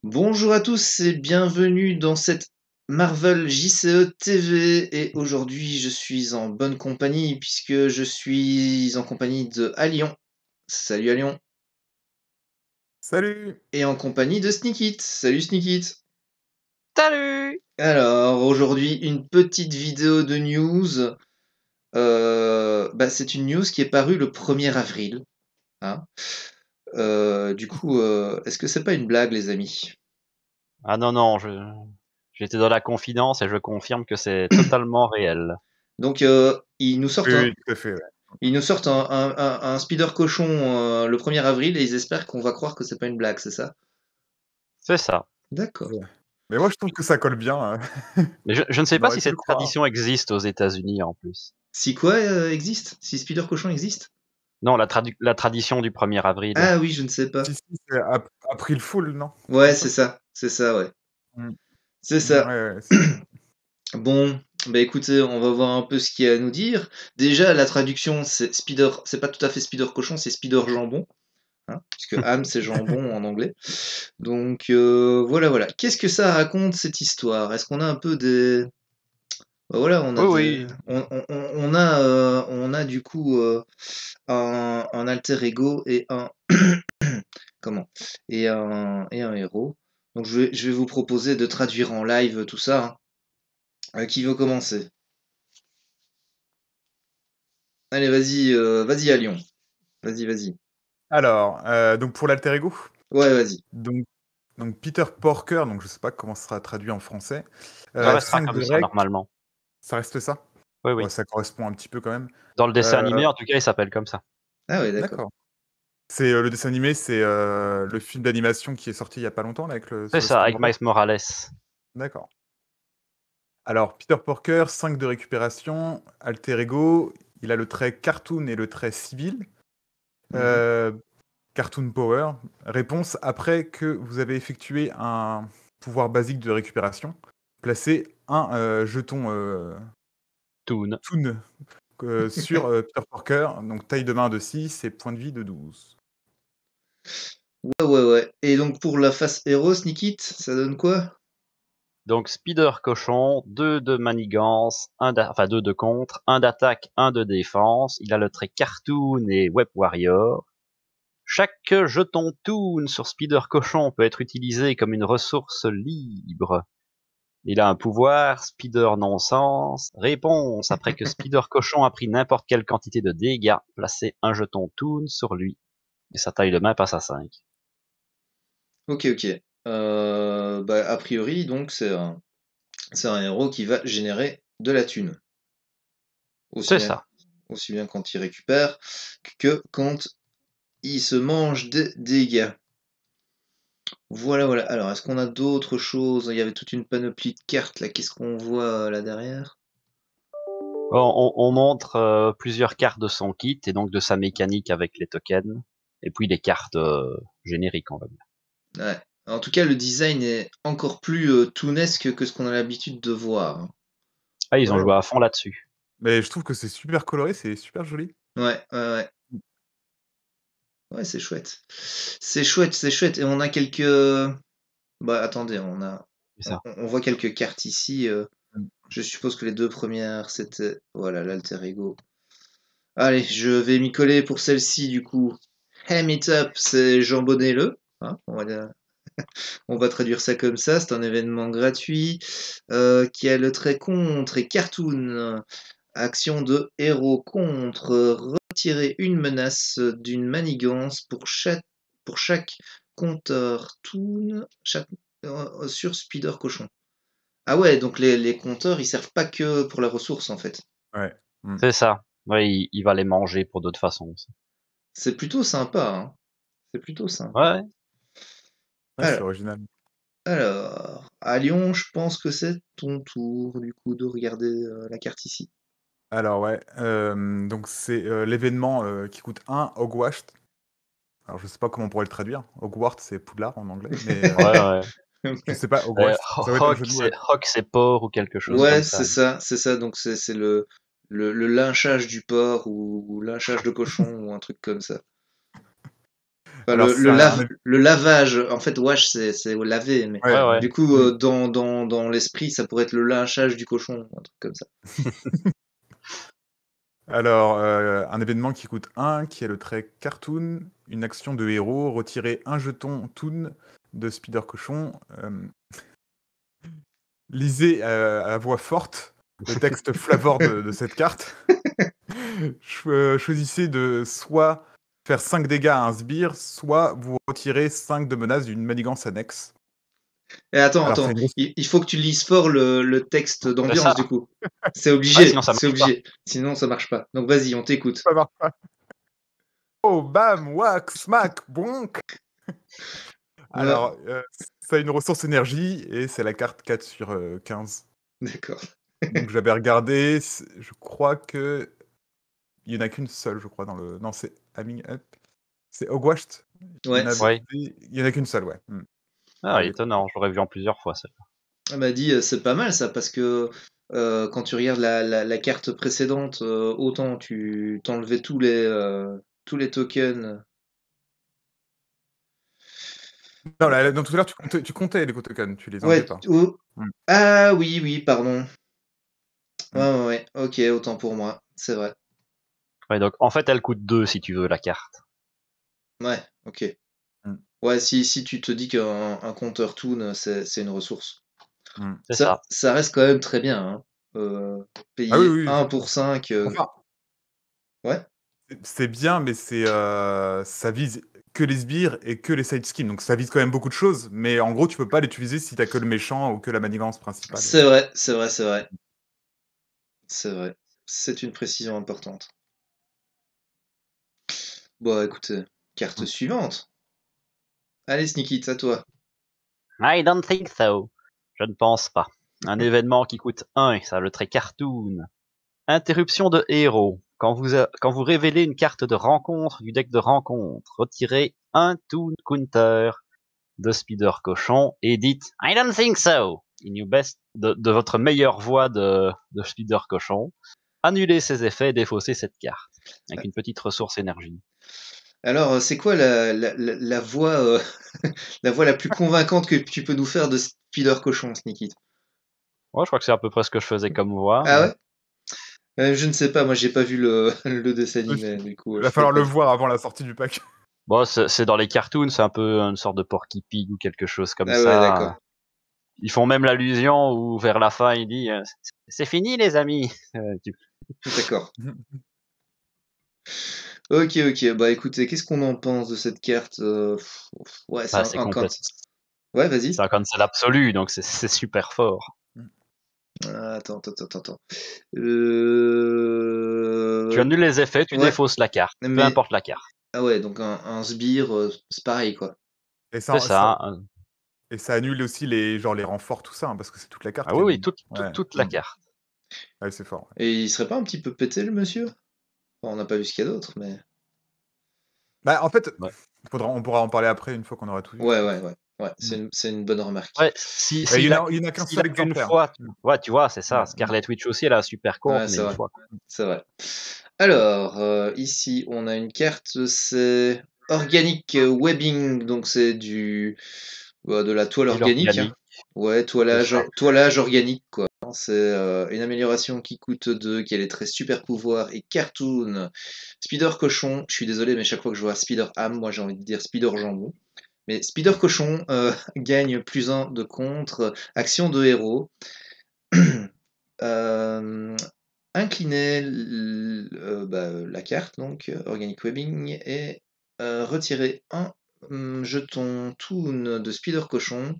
Bonjour à tous et bienvenue dans cette Marvel JCE TV et aujourd'hui je suis en bonne compagnie puisque je suis en compagnie de Alion. Salut Alion. Salut! Et en compagnie de Sneakit. Salut Sneakit. Salut! Alors aujourd'hui une petite vidéo de news. C'est une news qui est parue le 1er avril, hein. Est-ce que c'est pas une blague les amis? Ah non, non, j'étais dans la confidence et je confirme que c'est totalement réel. Donc ils nous sortent Oui, un, oui, tout à fait, ouais. Ils nous sortent un Spider Cochon le 1er avril et ils espèrent qu'on va croire que c'est pas une blague, c'est ça? C'est ça. D'accord. Ouais. Mais moi, je trouve que ça colle bien, Mais je ne sais on pas aurait si pu le cette croire. tradition existe aux États-Unis en plus. Si quoi existe? Si Spider Cochon existe? Non, la tradition du 1er avril. Ah oui, je ne sais pas. Si, si, c'est April Fool, non? C'est pas Ouais, ça? c'est ça, ouais. Mmh. C'est Mmh, ça. ouais, ouais, c'est Bon, bah écoutez, on va voir un peu ce qu'il y a à nous dire. Déjà, la traduction, c'est pas tout à fait Spider Cochon, c'est Spider Jambon, hein, puisque ham c'est jambon en anglais. Donc voilà, voilà. Qu'est-ce que ça raconte cette histoire? Est-ce qu'on a un peu des, bah voilà, on a Oui, des, oui. on a du coup un alter ego et un comment et un héros. Donc je vais vous proposer de traduire en live tout ça, hein. Qui veut commencer? Allez, vas-y, vas-y à Lyon. Vas-y, vas-y. alors, donc pour l'alter ego, Ouais, vas-y. donc Peter Porker, donc je sais pas comment ça sera traduit en français, Ça restera 5 comme de ça rec, normalement. ça reste ça? Oui, Ouais, oui. ça correspond un petit peu quand même. Dans le dessin Heu, animé, en tout cas, il s'appelle comme ça. Ah ouais, d'accord. d'accord. C'est, le dessin animé, c'est, le film d'animation qui est sorti il y a pas longtemps là avec le C'est sur le ça, avec Spider-Man? Miles Morales. D'accord. Alors, Peter Porker, 5 de récupération, alter ego, il a le trait cartoon et le trait civil. Mhm. Cartoon power. Réponse, après que vous avez effectué un pouvoir basique de récupération, placez un jeton Toon. toon sur Peter Porker, donc taille de main de 6 et point de vie de 12. Ouais, ouais, ouais. Et donc pour la face héros, Nikit, ça donne quoi? Donc Spider Cochon, 2 de manigance, 2 de contre, 1 d'attaque, 1 de défense. Il a le trait Cartoon et Web Warrior. Chaque jeton Toon sur Spider Cochon peut être utilisé comme une ressource libre. Il a un pouvoir Spider Non-Sens. Réponse, après que Spider Cochon a pris n'importe quelle quantité de dégâts, placez un jeton Toon sur lui. Et sa taille de main passe à 5. Ok, ok. A priori, donc c'est un héros qui va générer de la thune. Aussi C'est bien, ça. aussi bien quand il récupère que quand il se mange des dégâts. Voilà, voilà. Alors, est-ce qu'on a d'autres choses? Il y avait toute une panoplie de cartes là. Qu'est-ce qu'on voit là derrière? On montre plusieurs cartes de son kit et donc de sa mécanique avec les tokens. Et puis les cartes génériques, on va dire. Ouais. En tout cas, le design est encore plus toonesque que ce qu'on a l'habitude de voir, hein. Ah, ils ont Ouais, joué à fond là-dessus. mais je trouve que c'est super coloré, c'est super joli. Ouais, ouais, ouais. Ouais, c'est chouette. C'est chouette, c'est chouette. Et on a quelques. Bah, attendez, C'est ça. on voit quelques cartes ici. Mmh. Je suppose que les deux premières, c'était. Voilà, l'alter ego. Allez, je vais m'y coller pour celle-ci, du coup. Ham it up, c'est jambonnez-le, hein, on va traduire ça comme ça. C'est un événement gratuit qui a le trait contre et cartoon. Action de héros contre. Retirer une menace d'une manigance pour chaque compteur toon sur Speeder Cochon. Ah ouais, donc les compteurs, ils servent pas que pour la ressource en fait. Ouais. Mmh. C'est ça. Ouais, il va les manger pour d'autres façons aussi. C'est plutôt sympa, hein. C'est plutôt sympa. Ouais. Ouais, c'est Alors, original. à Lyon, je pense que c'est ton tour du coup de regarder la carte ici. Alors ouais, donc c'est, l'événement, qui coûte 1 Hogwash. Alors je sais pas comment on pourrait le traduire. Hogwarts, c'est Poudlard en anglais, mais, Ouais, ouais. je sais pas, Hogwash, ça va être un jeu de mots là. Hawk, c'est porc ou quelque chose Ouais, comme ça. c'est ça. Donc c'est le lynchage du porc ou lynchage de cochon ou un truc comme ça. Enfin, Alors, c'est un... le lavage, en fait, wash, c'est laver, mais Ouais, Ouais. du coup, oui. dans l'esprit, ça pourrait être le lynchage du cochon, un truc comme ça. Alors, un événement qui coûte 1, qui est le trait Cartoon, une action de héros, retirer un jeton Toon de Spider Cochon. Lisez à voix forte le texte flavor de cette carte. Choisissez de soit faire 5 dégâts à un sbire, soit vous retirez 5 de menaces d'une manigance annexe. Et attends, Alors, c'est attends, une grosse... il faut que tu lises fort le texte C'est d'ambiance, ça. du coup. C'est Ouais, obligé, sinon ça c'est marche pas. obligé. Sinon, ça marche pas. Donc, vas-y, on t'écoute. Ça marche pas. Oh, bam, whack, smack, bonk. Alors, ça a une ressource énergie et c'est la carte 4 sur 15. D'accord. Donc j'avais regardé, je crois que il y en a qu'une seule, je crois, dans le... Non, c'est Amming Up. C'est Hogwash. Ouais, Ouais. Il y en a qu'une seule, ouais. Ah, Ouais, étonnant, j'aurais vu en plusieurs fois ça. elle m'a dit, c'est pas mal ça, parce que quand tu regardes la carte précédente, autant tu t'enlevais tous les tokens. Non, dans tout à l'heure, tu comptais les tokens, tu les enlevais Ouais, pas. Mm. ah oui, oui, pardon. Mm. Ouais, ok, autant pour moi, c'est vrai. Ouais, donc en fait elle coûte 2 si tu veux la carte. Ouais, ok. Mm. Ouais, si tu te dis qu'un compteur Toon, c'est une ressource. Mm. C'est ça. Ça reste quand même très bien, hein. Ah oui, Payer oui. 1 pour 5, Enfin, ouais. c'est bien, mais ça vise que les sbires et que les side skins. Donc ça vise quand même beaucoup de choses, mais en gros, tu peux pas l'utiliser si t'as que le méchant ou que la manigance principale. C'est vrai, c'est vrai, c'est vrai. C'est vrai. C'est une précision importante. Bon, écoute, carte Mm. suivante. Allez, Sneaky, à toi. I don't think so. Je ne pense pas. Un événement qui coûte 1, ça a le trait cartoon. Interruption de héros. Quand vous révélez une carte de rencontre du deck de rencontre, retirez un Toon Counter de Spider Cochon et dites I don't think so in your best de votre meilleure voix de Spider Cochon. Annulez ces effets et défaussez cette carte avec une petite ressource énergie. Alors, c'est quoi la voix, la voix la plus convaincante que tu peux nous faire de Spider Cochon, Sneaky? Ouais, je crois que c'est à peu près ce que je faisais comme voix. Ah Mais... ouais? Je ne sais pas, moi j'ai pas vu le dessin Il animé, du coup, va je pourrais falloir pas le dire. voir avant la sortie du pack. Bon, c'est dans les cartoons, c'est un peu une sorte de Porky Pig ou quelque chose comme Ah ouais, ça. d'accord. Ils font même l'allusion où vers la fin il dit c'est fini les amis. D'accord. Ok, bah écoutez, qu'est-ce qu'on en pense de cette carte? Ouais, c'est Bah, un compte. Ouais, vas-y. c'est un cancel absolu, donc c'est super fort. Attends. Tu annules les effets, tu Ouais, défausses la carte, peu mais importe la carte. ah ouais, donc un sbire, c'est pareil, quoi. Et C'est ça. et ça annule aussi les renforts, tout ça, hein, parce que c'est toute la carte Ah qui oui, annule. Ouais. toute la carte. Ouais, c'est fort. Ouais. Et il serait pas un petit peu pété, le monsieur? Enfin, on n'a pas vu ce qu'il y a d'autre, mais... Bah, en fait, Ouais. on pourra en parler après, une fois qu'on aura tout vu, je Ouais, pense. c'est une bonne remarque. Ouais, Et s'il a, il y en a qu'un s'il a seul qu'une exemplaire. fois, ouais, tu vois, c'est ça. Ouais. Scarlet Witch aussi, elle a un super compte, Ouais, mais c'est une vrai, fois. c'est vrai. Alors, ici, on a une carte, c'est Organic Webbing, donc c'est de la toile Style organique, hein. organique, Ouais, c'est ça. toilage organique, quoi. C'est une amélioration qui coûte 2, qui a les traits super pouvoir et cartoon. Spider cochon, je suis désolé, mais chaque fois que je vois Spider âme, moi j'ai envie de dire Spider jambon. Mais Spider cochon gagne +1 de contre, action de héros. Euh, incliner la carte, donc Organic Webbing, et retirer un jeton Toon de Spider Cochon,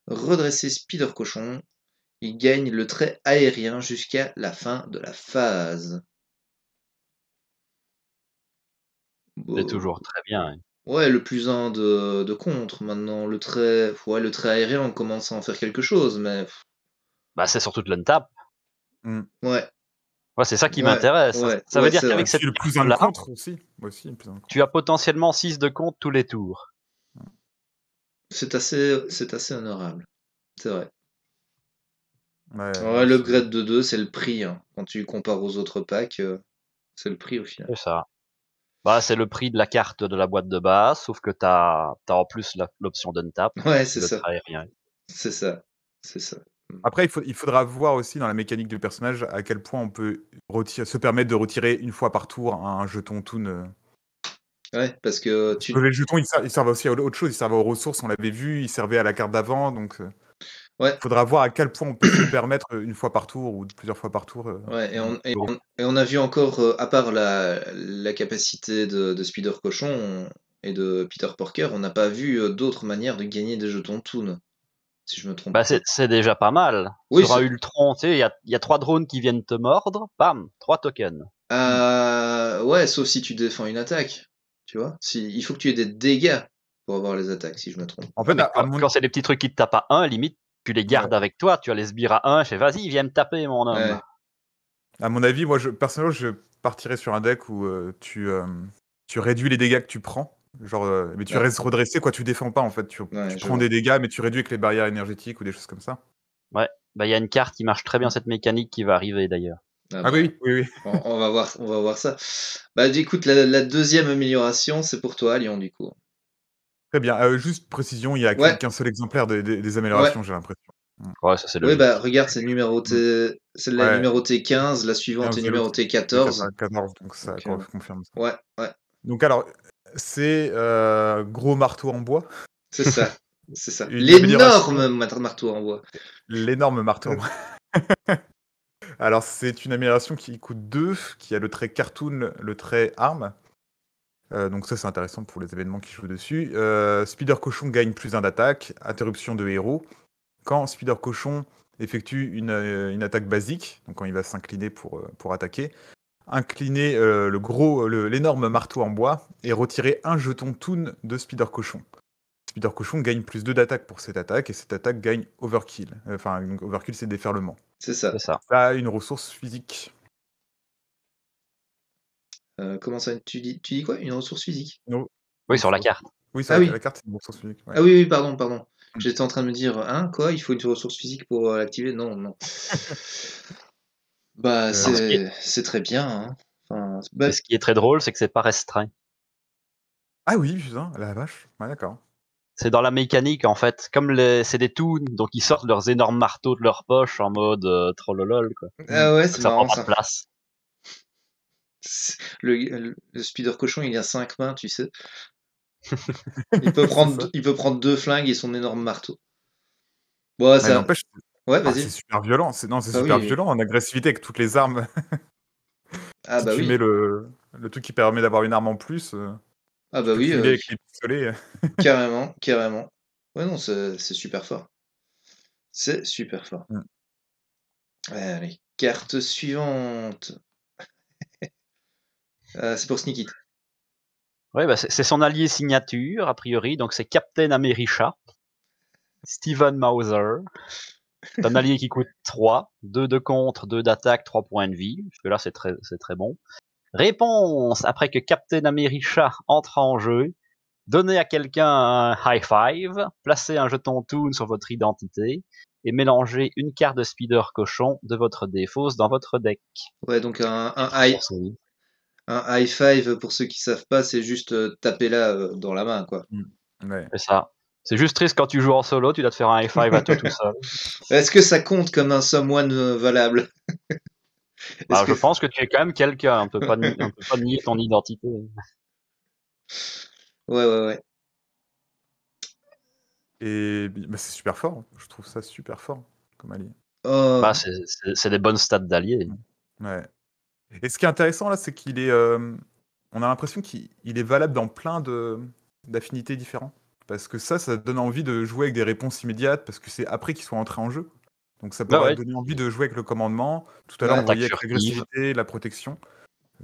redresser Spider Cochon, il gagne le trait aérien jusqu'à la fin de la phase. C'est Bon, toujours très bien. Hein. ouais, le +1 de contre. Maintenant, le trait aérien, on commence à en faire quelque chose, mais Bah, c'est surtout de l'untap. Mm. ouais, Ouais, c'est ça qui m'intéresse. Ça veut dire c'est qu'avec vrai. cette Puis le plus un de carte-là, contre aussi. Aussi, le plus un de contre. tu as potentiellement 6 de compte tous les tours. C'est assez honorable. C'est vrai. Ouais, Ouais, l'upgrade de 2, c'est le prix, hein. Quand tu compares aux autres packs, c'est le prix au final. C'est ça. Bah, c'est le prix de la carte de la boîte de base, sauf que t'as en plus l'option d'untap, Ouais, c'est le ça. trait aérien. C'est ça. C'est ça. Après, il faudra voir aussi dans la mécanique du personnage à quel point on peut se permettre de retirer une fois par tour un jeton toon. Ouais, parce que Parce que les jetons, ils servent aussi à autre chose. Ils servent aux ressources, on l'avait vu. Ils servaient à la carte d'avant. Donc, Ouais, faudra voir à quel point on peut se le permettre une fois par tour ou plusieurs fois par tour. ouais, de retirer. et on a vu encore, à part la capacité de Spider Cochon et de Peter Porker, on n'a pas vu d'autres manières de gagner des jetons Toon, si je me trompe Bah, pas. c'est déjà pas mal. Oui, Sur un Ultron, tu sais, il y a 3 drones qui viennent te mordre, bam, 3 tokens. ouais, sauf si tu défends une attaque, tu vois. Il faut que tu aies des dégâts pour avoir les attaques, si je me trompe. En Ouais, fait, mais quand c'est des petits trucs qui te tapent à 1, limite, tu les gardes avec toi, tu as les sbires à 1, je fais vas-y, viens me taper, mon homme. Ouais. à mon avis, moi, personnellement, je partirais sur un deck où tu réduis les dégâts que tu prends. Genre, mais tu Ouais. restes redressé, quoi. Tu défends pas, en fait. Tu Ouais, je prends vois. des dégâts, mais tu réduis avec les barrières énergétiques ou des choses comme ça. Ouais, bah il y a une carte qui marche très bien cette mécanique qui va arriver d'ailleurs. Ah Ah bah, oui, oui, oui. on va voir ça. Bah, écoute, la deuxième amélioration, c'est pour toi, Lyon, du coup. Très bien. Juste précision, il n'y a Ouais, qu'un seul exemplaire des ouais. améliorations, j'ai l'impression. Ouais, ça c'est Oui, logique. bah, regarde, c'est numéroté, celle-là est Ouais. numérotée 15, la suivante est 15 et l'autre, numérotée c'est 14. 14, donc ça Donc, confirme ça. ouais, ouais, Donc alors, c'est gros marteau en bois. c'est ça. C'est ça. Une amélioration, L'énorme marteau en bois. l'énorme marteau en bois. Alors, c'est une amélioration qui coûte 2, qui a le trait cartoon, le trait arme. Donc ça, c'est intéressant pour les événements qui jouent dessus. Spider Cochon gagne +1 d'attaque, interruption de héros. Quand Spider Cochon effectue une attaque basique, donc quand il va s'incliner pour attaquer, incliner l'énorme marteau en bois et retirer un jeton toon de Spider Cochon. Spider Cochon gagne +2 d'attaque pour cette attaque, et cette attaque gagne Overkill. Enfin, donc Overkill, c'est déferlement. C'est ça. C'est ça. Ça a une ressource physique. Comment ça, tu dis quoi? Une ressource physique? Oui, sur la carte. Oui, Ah oui. la carte, c'est une ressource physique. Ouais. Ah oui, oui, pardon. J'étais en train de me dire, hein, quoi? Il faut une ressource physique pour l'activer? Non. Bah, c'est très bien, hein. Enfin, bah, Et ce qui est très drôle, c'est que c'est pas restreint. Ah oui, putain, la vache. Ouais, d'accord. C'est dans la mécanique en fait, comme c'est des toons, donc ils sortent leurs énormes marteaux de leur poche en mode trollolol quoi. ah ouais, Donc c'est ça prend marrant pas de ça. place. Le Spider Cochon, il a 5 mains, tu sais. Il peut C'est ça. prendre 2 flingues et son énorme marteau. Bon, Mais n'empêche, Ouais, c'est vas-y. super violent. C'est Ah super oui. violent en agressivité avec toutes les armes. Ah Si bah tu oui. mets le truc qui permet d'avoir une arme en plus, Ah tu bah peux oui, cumuler avec les pistolets. carrément. Ouais, non, c'est super fort. C'est super fort. Mm. Allez, carte suivante. C'est pour Sneak It. Ouais, bah c'est son allié signature a priori, donc c'est Captain America, Steven Mauser. C'est un allié qui coûte 3, 2 de contre, 2 d'attaque, 3 points de vie. Parce que là c'est très bon. Réponse après que Captain America entre en jeu. Donnez à quelqu'un un high five, placez un jeton toon sur votre identité et mélangez une carte de Spider Cochon de votre défausse dans votre deck. Ouais, donc un Sorcerie. high five, pour ceux qui savent pas, c'est juste taper là dans la main, quoi. Ouais. C'est ça. C'est juste triste quand tu joues en solo, tu dois te faire un high five à toi tout seul. Est-ce que ça compte comme un someone valable? Est-ce Bah, que... je pense que tu es quand même quelqu'un, on peut pas nier ton identité. Ouais. Et bah, c'est super fort. Je trouve ça super fort comme allié. Bah, c'est des bonnes stats d'alliés. Ouais. Et ce qui est intéressant là, c'est qu'il est. On a l'impression qu'il est valable dans plein d'affinités différentes. Parce que ça donne envie de jouer avec des réponses immédiates, parce que c'est après qu'ils soient entrés en jeu. Donc ça Bah pourrait ouais, donner envie de jouer avec le commandement. Tout à l'heure, Ouais. on voyait attaque avec furtive. l'agressivité, la protection.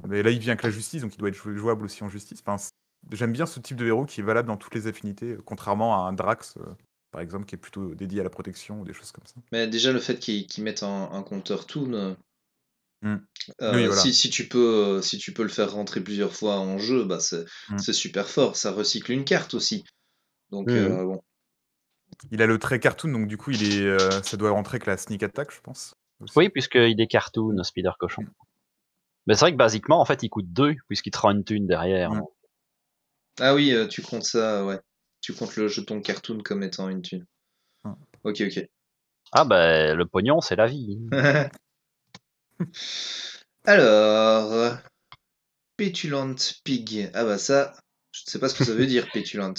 Mais là, il vient avec la justice, donc il doit être jouable aussi en justice. Enfin, j'aime bien ce type de héros qui est valable dans toutes les affinités, contrairement à un Drax, par exemple, qui est plutôt dédié à la protection ou des choses comme ça. Mais déjà, le fait qu'ils mettent un compteur toon, Mm. Oui, voilà. si tu peux le faire rentrer plusieurs fois en jeu, bah Mm. c'est super fort. Ça recycle une carte aussi. Donc Mhm. bon. Il a le trait cartoon, donc du coup, ça doit rentrer avec la sneak attack, je pense. Aussi. Oui, puisqu'il est cartoon, Spider Cochon. Mais c'est vrai que basiquement, en fait, il coûte 2, puisqu'il te rend une thune derrière. Mm. Ah oui, tu comptes ça, ouais. Tu comptes le jeton cartoon comme étant une thune. Mm. Ok, ok. Ah ben, le pognon, c'est la vie. Alors, Pétulant Pig. Ah bah ça, je ne sais pas ce que ça veut dire, pétulant.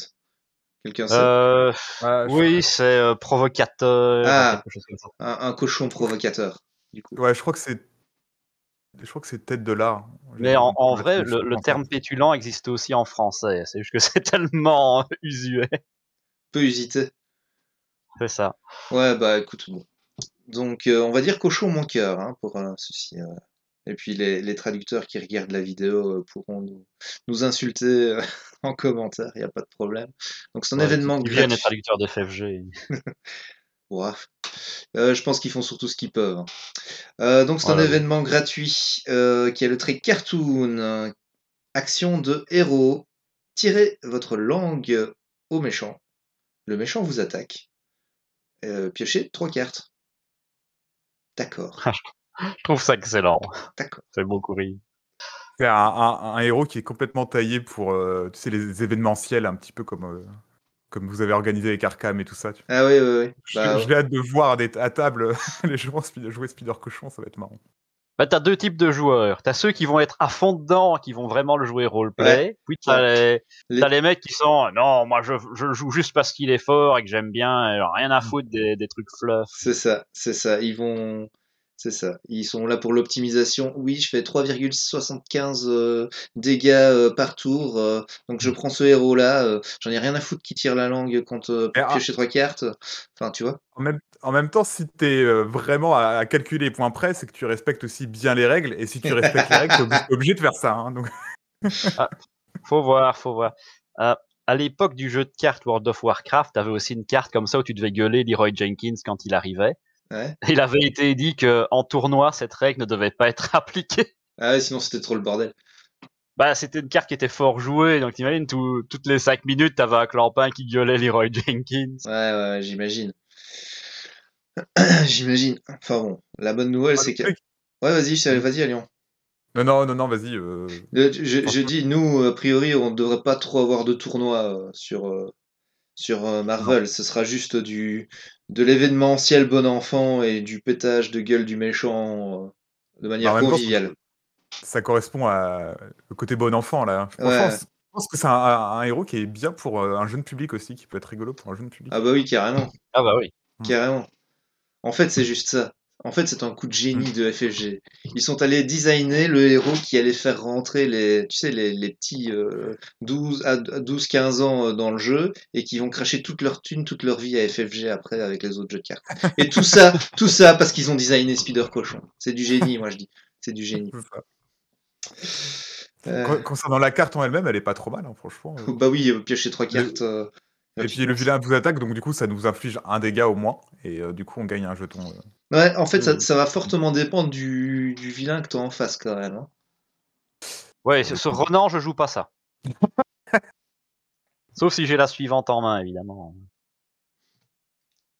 Quelqu'un sait? Euh, Ouais, oui, c'est provocateur, Ah, quelque chose comme ça. un cochon provocateur, du coup. ouais, je crois que c'est tête de l'art. Mais en Là, vrai, je l'ai le pas en terme tête. pétulant existe aussi en français. C'est juste que c'est tellement usuel. Peu usité. C'est ça. Ouais, bah écoute, bon. Donc, on va dire cochon mon cœur, hein, pour ceci. Et puis les traducteurs qui regardent la vidéo pourront nous insulter en commentaire, il n'y a pas de problème. Donc c'est un Ouais, événement qui viennent les gratuit. traducteurs d'FFG. Ouah. Je pense qu'ils font surtout ce qu'ils peuvent, hein. Donc c'est un Voilà, oui. événement gratuit qui a le trait cartoon, action de héros. Tirez votre langue au méchant. Le méchant vous attaque. Piochez 3 cartes. D'accord, Ah, Je trouve ça excellent. d'accord. C'est beaucoup rire. C'est un héros qui est complètement taillé pour tu sais, les événementiels, un petit peu comme vous avez organisé avec Arkham et tout ça. Ah oui, oui, oui. Bah, J'ai hâte de voir à table les gens jouer Spider Cochon, ça va être marrant. Bah, t'as deux types de joueurs. T'as ceux qui vont être à fond dedans, qui vont vraiment le jouer ouais. roleplay. Puis Genre, t'as les... les mecs qui sont non, moi je le joue juste parce qu'il est fort et que j'aime bien, et rien à Mm. foutre des trucs fluff. C'est ça, c'est ça. Ils vont. C'est ça. Ils sont là pour l'optimisation. Oui, je fais 3,75 dégâts par tour. Donc je prends ce héros-là. J'en ai rien à foutre qui tire la langue Et pour piocher 3 cartes. Enfin, tu vois. en même temps, si t'es vraiment à calculer les points près, c'est que tu respectes aussi bien les règles. Et si tu respectes les règles, t'es obligé de faire ça. Hein, donc... Ah, faut voir, faut voir. Euh, à l'époque du jeu de cartes World of Warcraft, t'avais aussi une carte comme ça où tu devais gueuler Leroy Jenkins quand il arrivait. Ouais. Il avait été dit que en tournoi, cette règle ne devait pas être appliquée. Ah ouais, sinon c'était trop le bordel. Bah, c'était une carte qui était fort jouée, donc t'imagines, toutes les 5 minutes, t'avais un clampin qui gueulait Leroy Jenkins. Ouais, ouais, ouais, j'imagine. J'imagine. Enfin bon, la bonne nouvelle, Ah, le c'est que. truc. Ouais, vas-y, Oui. vas-y, à Lyon. Non, vas-y. Je Franchement, dis, nous, a priori, on ne devrait pas trop avoir de tournois sur non. Marvel. Ce sera juste de l'événementiel bon enfant et du pétage de gueule du méchant de Mais en manière même temps, conviviale. ça correspond au côté bon enfant, là. Franchement, Ouais. je pense que c'est un héros qui est bien pour un jeune public aussi, qui peut être rigolo pour un jeune Ah public. bah oui, carrément. Ah bah oui. Mm. Carrément. En fait, c'est juste ça. En fait, c'est un coup de Mm. génie de FFG. Ils sont allés designer le héros qui allait faire rentrer tu sais, les petits 12 à 12-15 ans dans le jeu et qui vont cracher toute leur thune, toute leur vie à FFG après avec les autres jeux de cartes. Et tout ça parce qu'ils ont designé Spider Cochon. C'est du génie, moi je dis. C'est du génie. C'est ça. Euh, Concernant la carte en elle-même, elle est pas trop mal, hein, franchement. bah oui, piocher 3 cartes Le- Et puis le gratuitement. vilain vous attaque, donc du coup, ça nous inflige un dégât au moins. Et du coup, on gagne un jeton. Ouais, en fait, de- ça va fortement dépendre du vilain que tu as en face quand même, hein. Ouais, Ça sur dépend. Renan, je joue pas ça. Sauf si j'ai la suivante en main, évidemment.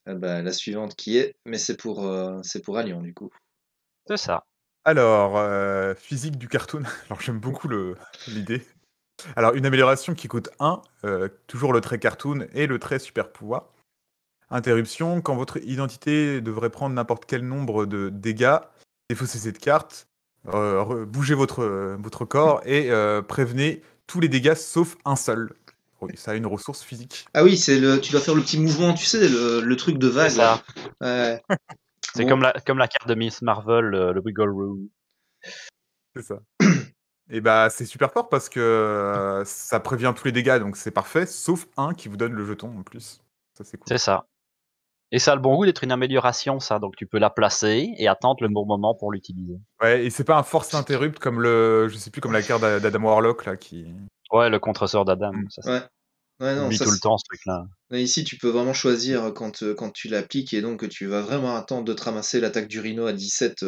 Ah bah, la suivante qui est, mais c'est pour Allion du coup. C'est ça. Alors, physique du cartoon. Alors, j'aime beaucoup l'idée. Alors, une amélioration qui coûte 1, toujours le trait cartoon et le trait super pouvoir. Interruption, quand votre identité devrait prendre n'importe quel nombre de dégâts, défaussez cette carte, bougez votre corps et prévenez tous les dégâts sauf un seul. Oui, ça a une ressource physique. Ah oui, tu dois faire le petit mouvement, tu sais, le truc de C'est vague là. ça. Ouais. C'est Bon, comme la carte de Miss Marvel, le Wiggle Room. C'est ça. Et bah, c'est super fort parce que ça prévient tous les dégâts, donc c'est parfait, sauf un qui vous donne le jeton en plus. Ça, c'est cool. C'est ça. Et ça a le bon goût d'être une amélioration, ça. Donc tu peux la placer et attendre le bon moment pour l'utiliser. Ouais, et c'est pas un force interrupt comme je sais plus, comme la carte d'Adam Warlock là qui. Ouais, le contre-sort d'Adam. Mm. Ça, ouais. Ouais, non, oublie ça tout le temps ce truc-là. mais ici tu peux vraiment choisir quand tu l'appliques et donc tu vas vraiment attendre de te ramasser l'attaque du Rhino à 17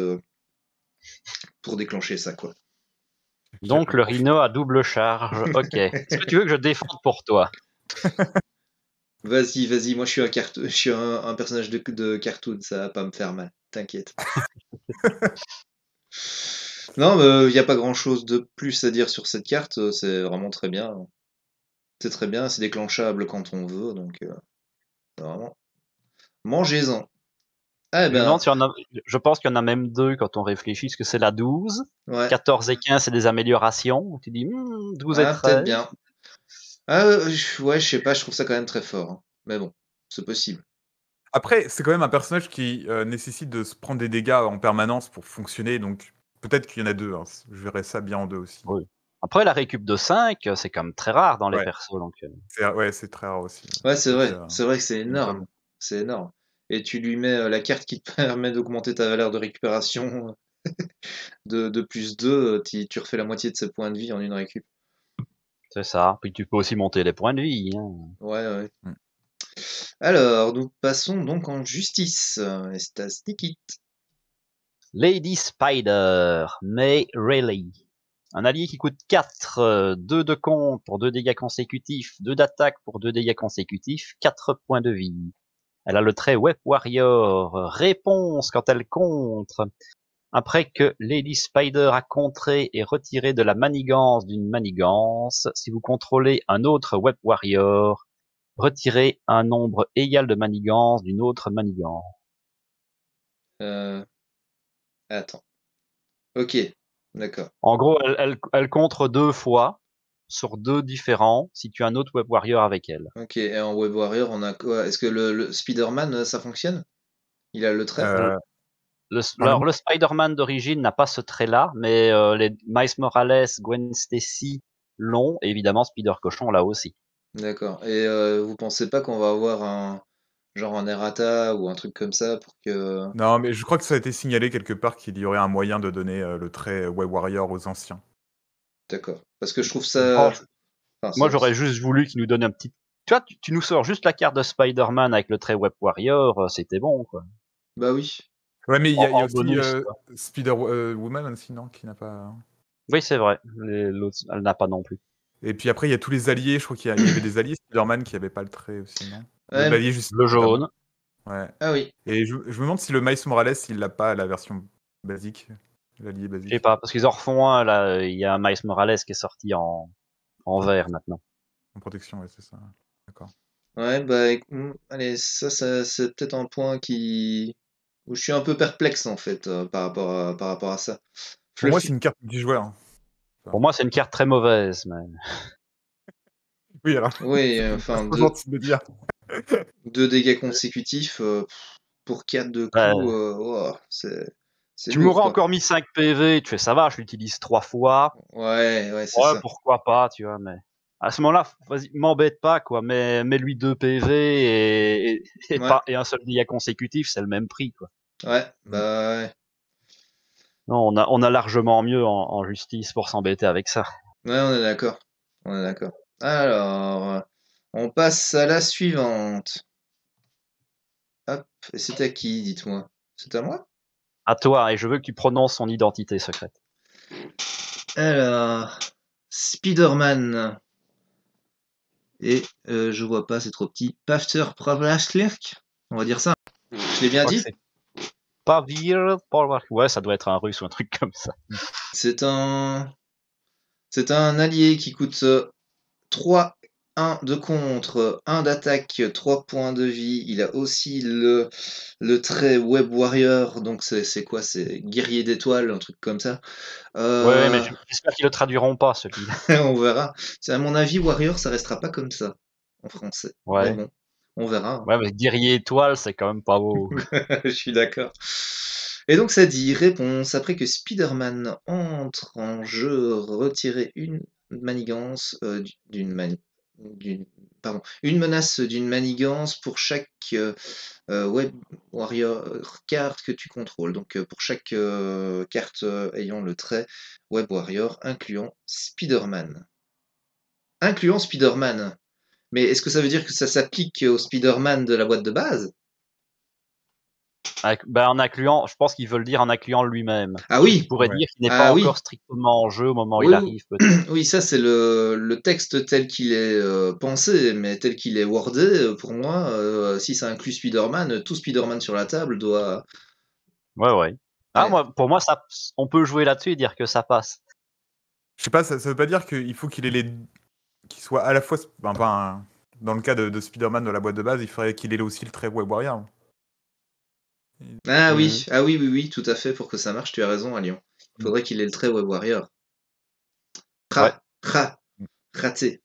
pour déclencher ça quoi. Donc le Rhino à double charge. Ok. Est-ce que tu veux que je défende pour toi? Vas-y, moi je suis un personnage de cartoon, ça va pas me faire mal, t'inquiète. Non, il n'y a pas grand-chose de plus à dire sur cette carte. C'est vraiment très bien. C'est très bien, c'est déclenchable quand on veut, donc vraiment, mangez-en. Ah Je me demande ben, s'il y en a, je pense qu'il y en a même deux quand on réfléchit, parce que c'est la 12, ouais, 14 et 15 c'est des améliorations. Tu dis 12 et ah, peut-être 13. bien. Ah, ouais, je sais pas, je trouve ça quand même très fort, hein. Mais bon, c'est possible. Après, c'est quand même un personnage qui nécessite de se prendre des dégâts en permanence pour fonctionner, donc peut-être qu'il y en a deux. Hein. Je verrais ça bien en deux aussi. Oui. Après, la récup de 5, c'est quand même très rare dans les Ouais, persos. Donc, c'est très rare aussi. Ouais, C'est vrai que c'est vrai que c'est c'est une énorme. C'est énorme. Et tu lui mets la carte qui te permet d'augmenter ta valeur de récupération de plus 2, tu refais la moitié de ses points de vie en une récup. c'est ça. Puis tu peux aussi monter les points de vie. Hein. Ouais, ouais. Mm. Alors, nous passons donc en justice. Et c'est à Sneaky. Lady Spider, May Rayleigh. Un allié qui coûte 4, 2 de compte pour 2 dégâts consécutifs, 2 d'attaque pour 2 dégâts consécutifs, 4 points de vie. Elle a le trait Web Warrior, réponse quand elle contre. Après que Lady Spider a contré et retiré de la manigance d'une manigance, si vous contrôlez un autre Web Warrior, retirez un nombre égal de manigances d'une autre manigance. Euh, attends. Ok, d'accord. En gros, elle contre 2 fois sur 2 différents si tu as un autre Web Warrior avec elle. Ok, et en Web Warrior, on a quoi? Est-ce que le Spider-Man, ça fonctionne? Il a le trait? Euh, dans le... Alors, le Spider-Man d'origine n'a pas ce trait-là, mais les Miles Morales, Gwen Stacy l'ont, et évidemment Spider Cochon l'a aussi. D'accord. Et vous pensez pas qu'on va avoir genre un errata ou un truc comme ça pour que... Non, mais je crois que ça a été signalé quelque part qu'il y aurait un moyen de donner le trait Web Warrior aux anciens. D'accord. Parce que je trouve Oh, ça... Enfin, moi, j'aurais juste voulu qu'il nous donne un petit... Tu vois, tu nous sors juste la carte de Spider-Man avec le trait Web Warrior, c'était bon, quoi. Bah oui. Ouais, mais il y a En aussi bonus, quoi. Spider-Woman aussi, non, qui n'a pas... Oui, c'est vrai. L'autre, elle n'a pas non plus. Et puis après, il y a tous les alliés. Je crois qu'il y avait des alliés Spider-Man qui n'avaient pas le trait aussi, non? Ouais, L'allié juste Le notamment. jaune. Ouais. ah oui. Et je me demande si le Miles Morales, il l'a pas la version basique, l'allié Je sais basique. pas, parce qu'ils en refont un, là. Il y a un Miles Morales qui est sorti en vert, maintenant. En protection, ouais, c'est ça. D'accord. Ouais, bah allez, c'est peut-être un point où je suis un peu perplexe en fait par rapport à ça. Pour moi, c'est Fluffy. une carte multijoueur. Hein. Pour moi, c'est une carte très mauvaise, mais... Oui, alors, Oui, pas enfin, trop gentil de le dire. 2 dégâts consécutifs pour 4 de coups, Ouais. oh, c'est Tu lourd m'aurais quoi. encore mis 5 PV, tu fais ça va, je l'utilise 3 fois. Ouais, ouais, c'est Ouais, ça. pourquoi pas, tu vois, mais à ce moment-là, vas-y, m'embête pas, quoi, mais mets-lui 2 PV Ouais, et un seul dégât consécutif, c'est le même prix, quoi. ouais, Mm. bah ouais. Non, on a largement mieux en justice pour s'embêter avec ça. Ouais, on est d'accord. On est d'accord. Alors, on passe à la suivante. Hop, et c'est à qui, dites-moi? C'est à moi? À toi, et je veux que tu prononces son identité secrète. Alors, Spider-Man. Et je vois pas, c'est trop petit. Pafter Pravlaslirk. On va dire ça. Je l'ai Je bien crois que dit? c'est Pavir, ouais, ça doit être un russe ou un truc comme ça. C'est un... C'est un allié qui coûte 3, 1 de contre, 1 d'attaque, 3 points de vie. Il a aussi le trait Web Warrior, donc c'est quoi? C'est guerrier d'étoiles, un truc comme ça. Ouais, mais Euh, j'espère qu'ils le traduiront pas, celui-là. on verra. À mon avis, Warrior, ça restera pas comme ça en français. Mais Ouais. bon, on verra. Ouais, mais guerrier étoile, c'est quand même pas beau. Je suis d'accord. Et donc ça dit réponse après que Spider-Man entre en jeu, retirer une manigance d'une pardon, une menace d'une manigance pour chaque Web Warrior carte que tu contrôles. Donc pour chaque carte ayant le trait Web Warrior, incluant Spider-Man. Incluant Spider-Man. Mais est-ce que ça veut dire que ça s'applique au Spider-Man de la boîte de base? Ben, en incluant, je pense qu'ils veulent dire en incluant lui-même. Ah Ce qui oui, pourrait Ouais. dire qu'il n'est pas ah oui, encore strictement en jeu au moment où oui, il oui, arrive, peut-être. oui, ça c'est le texte tel qu'il est pensé, mais tel qu'il est wordé, pour moi, si ça inclut Spider-Man, tout Spider-Man sur la table doit... Ouais, ouais. Ah, Ouais. pour moi, ça, on peut jouer là-dessus et dire que ça passe. Je sais pas, ça veut pas dire qu'il faut qu'il ait qu'il soit à la fois, dans le cas de Spider-Man de la boîte de base, il faudrait qu'il ait aussi le trait Web Warrior. Ah Mhm. oui, ah oui, oui, oui, tout à fait, pour que ça marche, tu as raison, à Lyon. Il faudrait qu'il ait le trait Web Warrior. Ouais. Raté.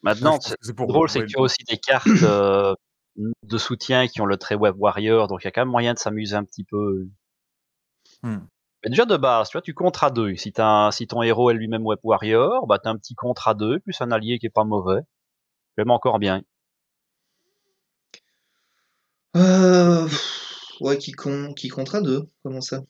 Maintenant, Je pense que c'est pour drôle, c'est que tu as aussi des cartes de soutien qui ont le trait Web Warrior, donc il y a quand même moyen de s'amuser un petit peu. Hmm. Mais déjà de base, tu vois, tu comptes à 2. Si ton héros est lui-même Web Warrior, bah t'as un petit contre à 2, plus un allié qui est pas mauvais. Même encore bien. Ouais, qui comptera 2, comment ça?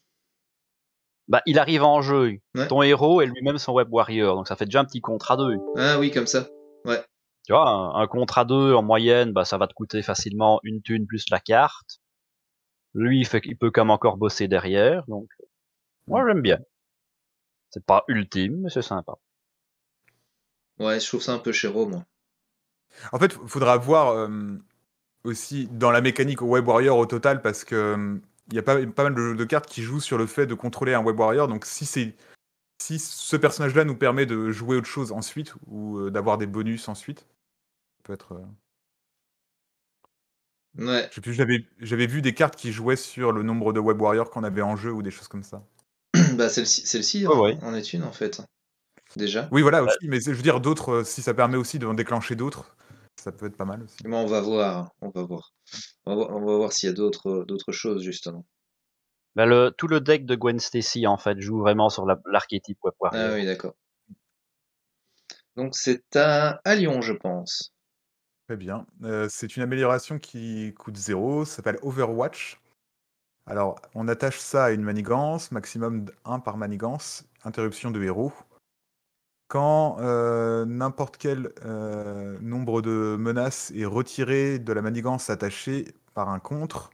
Bah il arrive en jeu. Ouais. Ton héros est lui-même son Web Warrior, donc ça fait déjà un petit contre à 2. Ah oui, comme ça. Ouais. Tu vois, un contre à 2 en moyenne, bah ça va te coûter facilement une thune plus la carte. Lui, il peut quand même encore bosser derrière, donc moi j'aime bien. C'est pas ultime, mais c'est sympa. Ouais, je trouve ça un peu chéro, moi. En fait, faudra voir aussi dans la mécanique au Web Warrior au total, parce que il y a pas mal de cartes qui jouent sur le fait de contrôler un Web Warrior. Donc si ce personnage-là nous permet de jouer autre chose ensuite, ou d'avoir des bonus ensuite, ça peut être. Ouais. Je sais plus, j'avais vu des cartes qui jouaient sur le nombre de Web Warriors qu'on avait en jeu ou des choses comme ça. Bah, celle-ci Ouais, ouais. en est une, en fait. Déjà. Oui, voilà aussi, mais je veux dire d'autres, si ça permet aussi de déclencher d'autres, ça peut être pas mal aussi. Mais on va voir, on va voir. On va voir s'il y a d'autres choses, justement. Bah, tout le deck de Gwen Stacy, en fait, joue vraiment sur l'archétype Web Ah Warrior. oui, d'accord. Donc c'est à Lyon, je pense. Très bien. C'est une amélioration qui coûte 0, ça s'appelle Overwatch. Alors, on attache ça à une manigance, maximum 1 par manigance, interruption de héros. Quand n'importe quel nombre de menaces est retiré de la manigance attachée par un contre,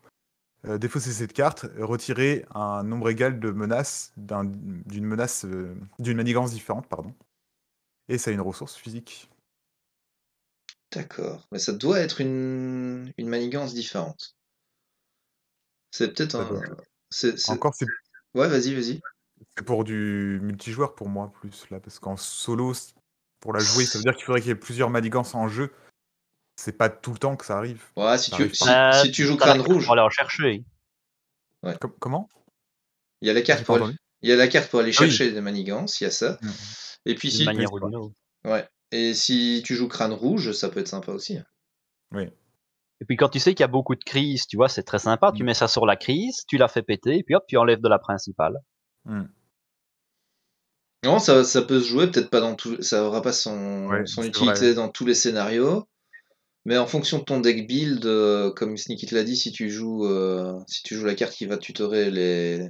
défausser cette carte, retirer un nombre égal de menaces d'une manigance différente, pardon. Et ça a une ressource physique. D'accord. Mais ça doit être une manigance différente. C'est peut-être Ça doit- un. Encore, Ouais, vas-y. c'est pour du multijoueur pour moi, plus là, parce qu'en solo, pour la jouer, ça veut dire qu'il faudrait qu'il y ait plusieurs manigances en jeu. C'est pas tout le temps que ça arrive. Ouais, Ça arrive pas. si tu joues T'as la crâne carte pour rouge, aller en chercher. ouais. Comment? Il y a la J'ai carte pas pour aller, entendu. il y a la carte pour aller Ah oui. chercher des manigances, il y a ça. Et puis D'une si, Oui, manière ou c'est vrai. d'une autre. ouais. Et si tu joues crâne rouge, ça peut être sympa aussi. Oui. Et puis quand tu sais qu'il y a beaucoup de crises, tu vois, c'est très sympa. Tu Mm. mets ça sur la crise, tu la fais péter, et puis hop, tu enlèves de la principale. Mm. Non, ça peut se jouer, peut-être pas dans tout, ça aura pas son Ouais, c'est vrai. utilité dans tous les scénarios. Mais en fonction de ton deck build, comme Sneaky te l'a dit, si tu joues la carte qui va tutorer les,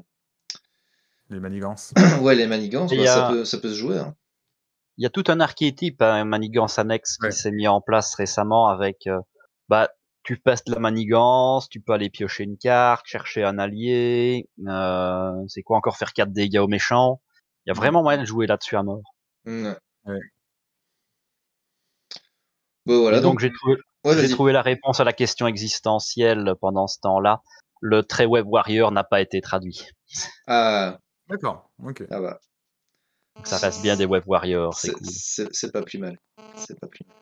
Les manigances. ouais, les manigances, Et bah, ça peut se jouer, hein. il y a tout un archétype, hein, manigance annexe qui Ouais. s'est mis en place récemment avec, bah, tu pestes la manigance, tu peux aller piocher une carte, chercher un allié, c'est quoi encore, faire 4 dégâts aux méchants. Il y a Mm. vraiment moyen de jouer là-dessus à mort. Ouais. Ouais. Bon, voilà, Et donc, donc ouais, j'ai vas-y. trouvé la réponse à la question existentielle pendant ce temps-là. Le trait Web Warrior n'a pas été traduit. Ah, D'accord. Ok. ah bah, Donc ça reste bien des Web Warriors, c'est cool. c'est pas plus mal. C'est pas plus mal.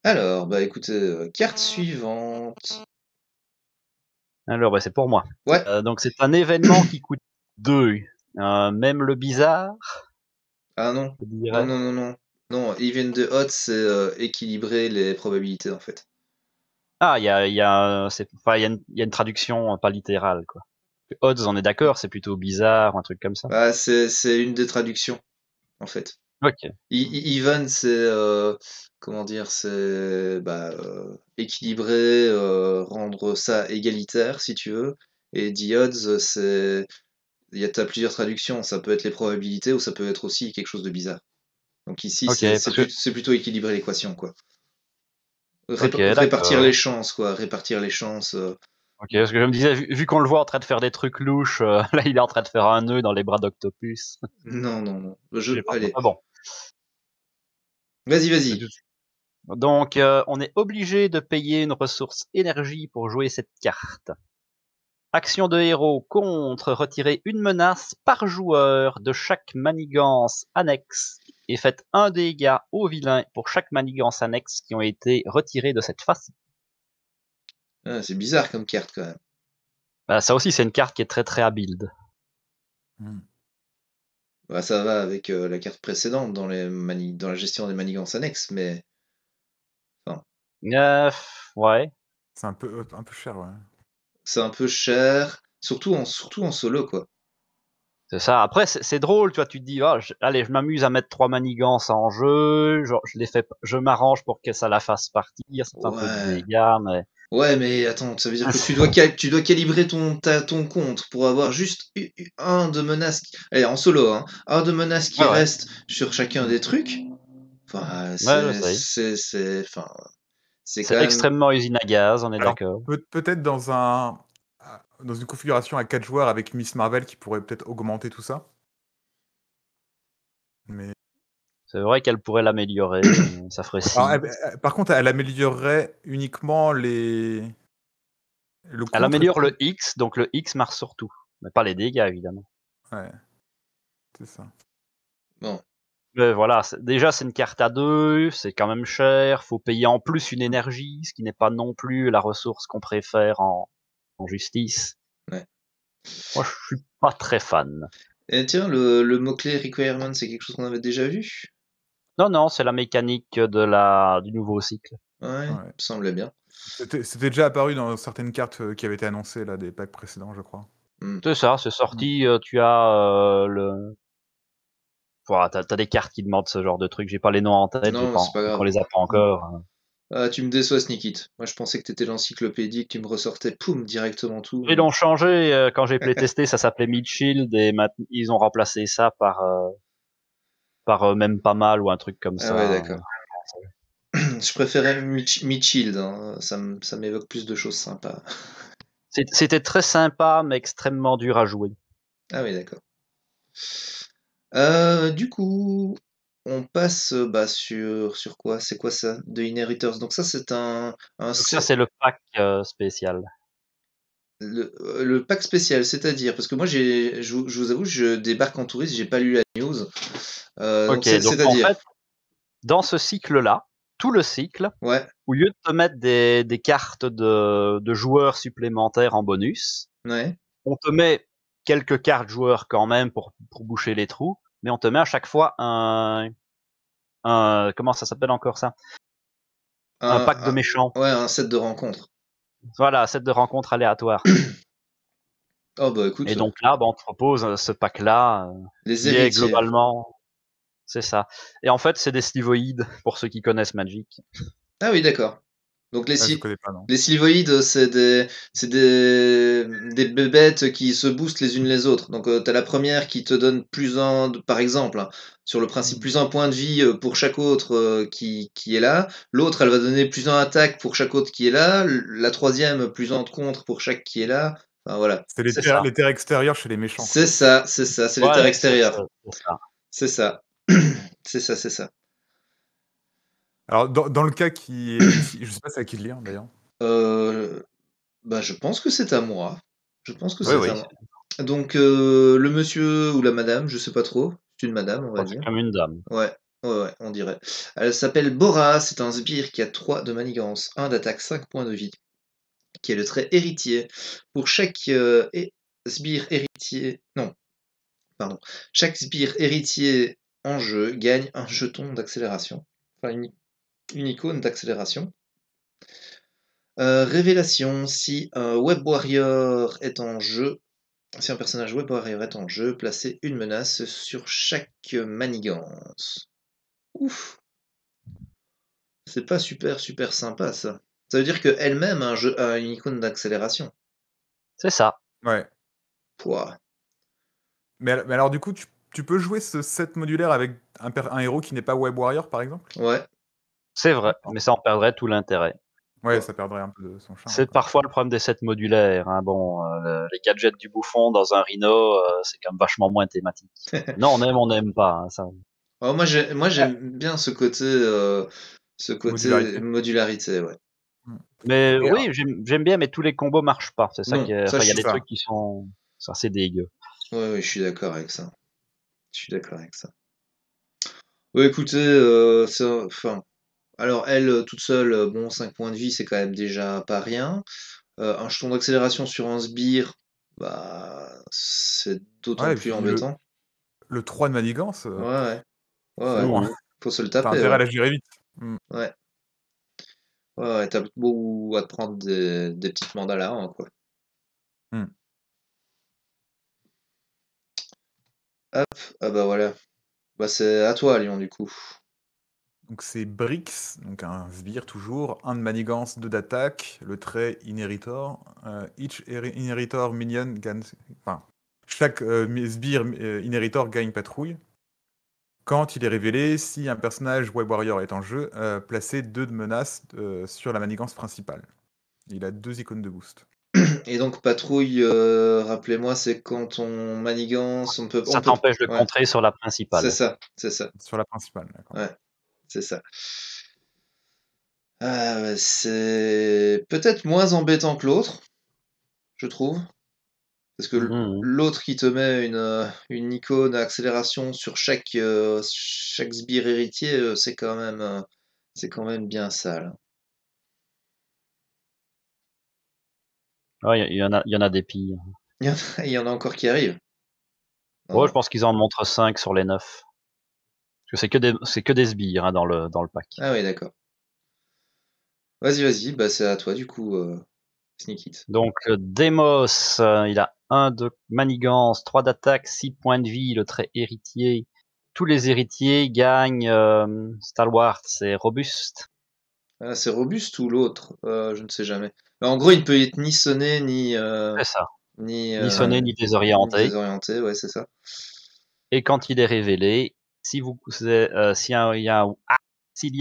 Alors, bah écoutez, carte suivante. Alors, bah, c'est pour moi. Ouais. Donc c'est un événement qui coûte 2. Même le bizarre, Ah non. je Non, dirais. non, non, non. Non, even the odds, c'est équilibrer les probabilités, en fait. Ah, il y a une traduction pas littérale, quoi. Odds, on est d'accord, c'est plutôt bizarre, ou un truc comme ça. Bah, c'est une des traductions, en fait. Ok. Even, c'est comment dire, c'est bah, équilibrer, rendre ça égalitaire si tu veux. Et the odds, t'as plusieurs traductions. Ça peut être les probabilités ou ça peut être aussi quelque chose de bizarre. Donc ici, Ok, parce que, c'est plutôt équilibrer l'équation, quoi. ok, Répartir les d'accord. chances, quoi. Répartir les chances. Ok, parce que je me disais, vu qu'on le voit en train de faire des trucs louches, là, il est en train de faire un nœud dans les bras d'Octopus. Non, non, non. J'ai pas. Allez, Ah bon. vas-y. Donc, on est obligé de payer une ressource énergie pour jouer cette carte. Action de héros contre retirer une menace par joueur de chaque manigance annexe et faites un dégât au vilain pour chaque manigance annexe qui ont été retirées de cette façon. Ah, c'est bizarre comme carte quand même. Bah, ça aussi, c'est une carte qui est très très à build. Bah, ça va avec la carte précédente dans la gestion des manigances annexes, mais Ouais. C'est un peu cher, ouais. c'est un peu cher, surtout en solo, quoi. C'est ça. Après, c'est drôle, tu vois, tu te dis, ah, allez, je m'amuse à mettre 3 manigances en jeu, genre, je m'arrange pour que ça la fasse partir, c'est un peu de Ouais. dégâts, mais... Ouais, mais attends, ça veut dire que tu dois calibrer ton compte pour avoir juste un de menaces. Allez, en solo, hein, un de menaces qui Ouais, ouais. reste sur chacun des trucs. Enfin, Ouais, je sais. c'est quand C'est même. extrêmement usine à gaz, on est Alors, d'accord. peut-être dans une configuration à 4 joueurs avec Miss Marvel qui pourrait peut-être augmenter tout ça. Mais C'est vrai qu'elle pourrait l'améliorer, ça ferait 6. alors, par contre, elle améliorerait uniquement le Elle contre. améliore le X, donc le X marche sur tout. Mais pas les dégâts, évidemment. Ouais, c'est ça. Bon. Mais voilà, déjà c'est une carte à 2, c'est quand même cher, faut payer en plus une énergie, ce qui n'est pas non plus la ressource qu'on préfère en justice. Ouais. Moi je suis pas très fan. Et tiens, le mot-clé requirement, c'est quelque chose qu'on avait déjà vu? Non, c'est la mécanique du nouveau cycle. Ouais, Ouais. me semblait bien. C'était déjà apparu dans certaines cartes qui avaient été annoncées là, des packs précédents, je crois. C'est ça, c'est sorti, tu as t'as des cartes qui demandent ce genre de truc, j'ai pas les noms en tête, Non, c'est pas on grave. les a pas encore. Ah, tu me déçois, Sneakit. Moi, je pensais que t'étais l'encyclopédie, que tu me ressortais, poum, directement tout. Ils l'ont changé, quand j'ai playtesté, ça s'appelait Midshield, et maintenant ils ont remplacé ça par même pas mal ou un truc comme Ah ça. ouais, d'accord. Je préférais Midfield, hein. Ça m'évoque plus de choses sympas. C'était très sympa, mais extrêmement dur à jouer. Ah oui, d'accord. Du coup, on passe sur quoi? C'est quoi ça? The Inheritors. Donc ça, c'est un Donc ça, c'est le pack spécial. le pack spécial, c'est-à-dire, parce que moi, je vous avoue, je débarque en touriste, j'ai pas lu la news. Donc Ok, donc en c'est-à-dire, fait, dans ce cycle-là, tout le cycle, ouais, au lieu de te mettre des cartes de joueurs supplémentaires en bonus, ouais, on te met quelques cartes joueurs quand même pour boucher les trous, mais on te met à chaque fois comment ça s'appelle encore ça? Un pack de méchants. ouais, un set de rencontres. Voilà, set de rencontres aléatoires. Oh bah écoute, Et donc là, on te propose ce pack-là, les qui est héritiers. globalement, c'est ça. Et en fait, c'est des slivoïdes pour ceux qui connaissent Magic. Ah oui, d'accord. Donc Je connais pas, non. les slivoïdes, des bébêtes qui se boostent les unes les autres. Donc t'as la première qui te donne plus un, par exemple, hein, sur le principe plus un point de vie pour chaque autre qui est là. L'autre, elle va donner plus un attaque pour chaque autre qui est là. La troisième, plus un de contre pour chaque qui est là. Enfin voilà. C'est les terres extérieures chez les méchants. C'est ça, c'est les terres extérieures. C'est ça. C'est ça. C'est ça. Alors, dans le cas qui est ici, je sais pas c'est à qui de lire d'ailleurs. Bah, je pense que c'est à moi. Je pense que Oui, c'est oui. à moi. Donc, le monsieur ou la madame, je sais pas trop. C'est une madame, on va C'est dire. comme une dame. Ouais, on dirait. Elle s'appelle Bora, c'est un sbire qui a 3 de manigance, 1 d'attaque, 5 points de vie, qui est le trait héritier. Pour chaque sbire héritier. Non, pardon. Chaque sbire héritier en jeu gagne un jeton d'accélération. Enfin, une icône d'accélération. Révélation, si un Web Warrior est en jeu, si un personnage Web Warrior est en jeu, placez une menace sur chaque manigance. Ouf, c'est pas super sympa ça. Ça veut dire qu'elle-même a une icône d'accélération. C'est ça. Ouais. Pouah. Mais alors, du coup, tu peux jouer ce set modulaire avec un héros qui n'est pas Web Warrior, par exemple? Ouais. C'est vrai, mais ça en perdrait tout l'intérêt. Ouais, ça perdrait un peu de son charme. C'est quoi. parfois le problème des sets modulaires. Hein. Bon, les gadgets du bouffon dans un Rhino, c'est quand même vachement moins thématique. Non, on n'aime pas. Hein, ça. Oh, moi j'aime bien ce côté Modularité. modularité, ouais. Mais Et oui, j'aime bien, mais tous les combos marchent pas. C'est ça Non, qui est... ça, Enfin, il y a c'est des ça. trucs qui sont assez dégueux. ouais, je suis d'accord avec ça. Je suis d'accord avec ça. Ouais, écoutez, enfin, alors elle, toute seule, bon, 5 points de vie, c'est quand même déjà pas rien. Un jeton d'accélération sur un sbire, bah, c'est d'autant Ouais, et plus puis embêtant. le 3 de manigance, Ouais, ouais, ouais, c'est ouais. bon, hein. Mhm. Faut se le Tu taper, intérêt ouais. à la gérer vite. Mmh. Ouais, ouais, ouais, t'as beau à te prendre des petites mandalas, hein, quoi. Mmh. Hop, ah bah voilà. Bah c'est à toi, Lyon, du coup. Donc c'est Brix, donc un sbire toujours, 1 de manigance, 2 d'attaque, le trait Inheritor. Each Inheritor minion gagne. Enfin, chaque sbire Inheritor gagne patrouille. Quand il est révélé, si un personnage Web Warrior est en jeu, placez 2 de menaces sur la manigance principale. Il a 2 icônes de boost. Et donc patrouille, rappelez-moi, c'est quand on manigance, Ça t'empêche de ouais, contrer sur la principale. c'est ça, Sur la principale, d'accord. ouais, c'est ça. Ah, ouais, c'est peut-être moins embêtant que l'autre, je trouve, parce que Mhm. l'autre qui te met une icône à accélération sur chaque sbire héritier, c'est quand même bien sale. Ouais, il y en a des pires. Il y en a encore qui arrivent. Ouais, je Non. pense qu'ils en montrent 5 sur les 9. Parce que c'est que des sbires, hein, dans le pack. Ah oui, d'accord. Vas-y, bah c'est à toi du coup, Sneak It. Donc, Demos, il a 1 de manigance, 3 d'attaque, 6 points de vie, le trait héritier. Tous les héritiers gagnent Stalwart, c'est robuste. Ah, c'est robuste ou l'autre? Je ne sais jamais. Mais en gros, il ne peut être ni sonné, C'est ça. ni, Ni sonné, ni ni désorienté. désorienté, ouais, c'est ça. Et quand il est révélé, si vous, s'il y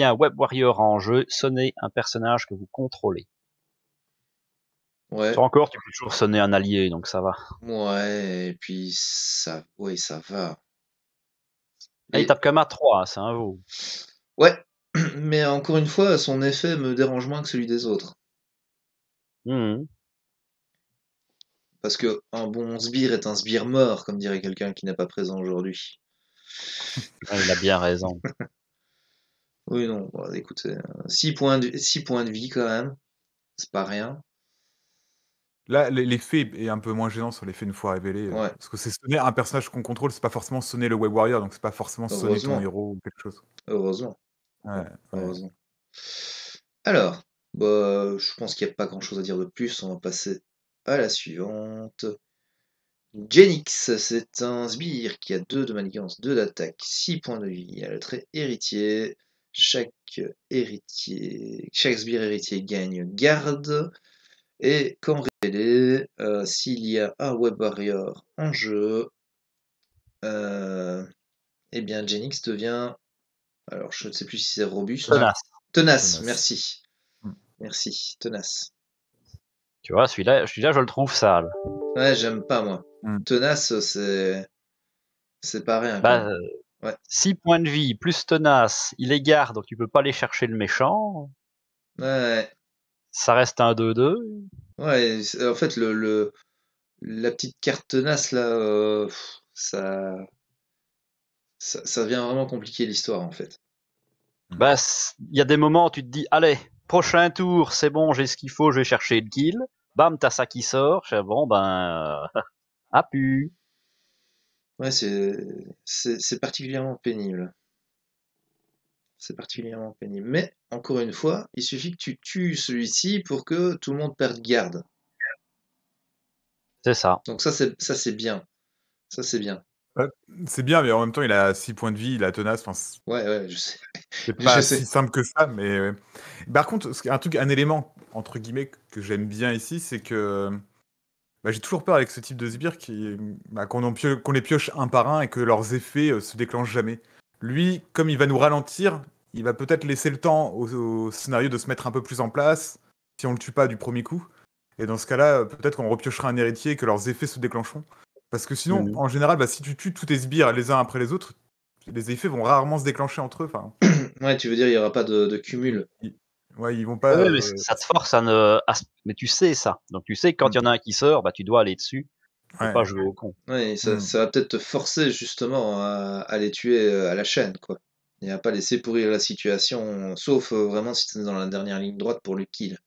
a un Web Warrior en jeu, sonnez un personnage que vous contrôlez. Ouais, Ça encore, tu peux toujours sonner un allié, donc ça va. ouais, et puis ça, oui, ça va. Ah, il Et tape comme à 3, hein, c'est un veau. ouais, mais encore une fois, son effet me dérange moins que celui des autres. Mhm. Parce que un bon sbire est un sbire mort, comme dirait quelqu'un qui n'est pas présent aujourd'hui. Ouais, il a bien raison. Oui, non, bon, écoutez, 6 points de vie quand même, c'est pas rien. Là, l'effet est un peu moins gênant sur l'effet une fois révélé, Ouais, parce que c'est sonner un personnage qu'on contrôle, c'est pas forcément sonner le Web Warrior, donc c'est pas forcément sonner ton heureusement, héros ou quelque chose. heureusement, Ouais, ouais. heureusement. Alors, bah, je pense qu'il n'y a pas grand-chose à dire de plus, on va passer à la suivante. Genix, c'est un sbire qui a 2 de manigance, 2 d'attaque, 6 points de vie. Il a le trait héritier. Chaque sbire héritier gagne garde. Et quand révélé, s'il y a un Web Warrior en jeu, eh bien Genix devient, alors je ne sais plus si c'est robuste. Tenace. Tenace, Tenace. merci. Mmh. Merci, tenace. Tu vois, celui-là, je le trouve sale. Ouais, j'aime pas moi. Mmh. Tenace, c'est pas rien quand Bah, même. Ouais. 6 points de vie, plus tenace, il est garde, donc tu peux pas aller chercher le méchant. Ouais, Ça reste un 2-2. ouais, en fait la petite carte tenace là, ça vient vraiment compliquer l'histoire en fait. Bah, il y a des moments où tu te dis, allez, prochain tour, c'est bon, j'ai ce qu'il faut, je vais chercher le kill. Bam, t'as ça qui sort. Je fais, bon, ben, ah pu. Ouais, c'est particulièrement pénible. C'est particulièrement pénible. Mais encore une fois, il suffit que tu tues celui-ci pour que tout le monde perde garde. C'est ça. Donc ça c'est bien. Ça c'est bien. Ouais, c'est bien, mais en même temps, il a 6 points de vie, il a tenace, enfin, Ouais, ouais, je sais. c'est Je pas si sais. simple que ça, mais par contre, un élément, entre guillemets, que j'aime bien ici, c'est que, bah, j'ai toujours peur avec ce type de sbires qu'on les pioche un par un et que leurs effets, se déclenchent jamais. Lui, comme il va nous ralentir, il va peut-être laisser le temps au scénario de se mettre un peu plus en place, si on le tue pas du premier coup. Et dans ce cas-là, peut-être qu'on repiochera un héritier et que leurs effets se déclencheront. Parce que sinon, Mhm. en général, bah, si tu tues tous tes sbires les uns après les autres, les effets vont rarement se déclencher entre eux. Enfin, Ouais, tu veux dire il n'y aura pas de il- cumul. il- Ouais, ils vont pas. Ouais, mais ça te force mais tu sais ça. Donc tu sais que quand il y en a un qui sort, bah tu dois aller dessus. Tu peux Ouais. pas jouer au con. Ouais, Hmm. ça va peut-être te forcer justement à les tuer à la chaîne, quoi. Et à pas laisser pourrir la situation, sauf vraiment si t'es dans la dernière ligne droite pour le kill.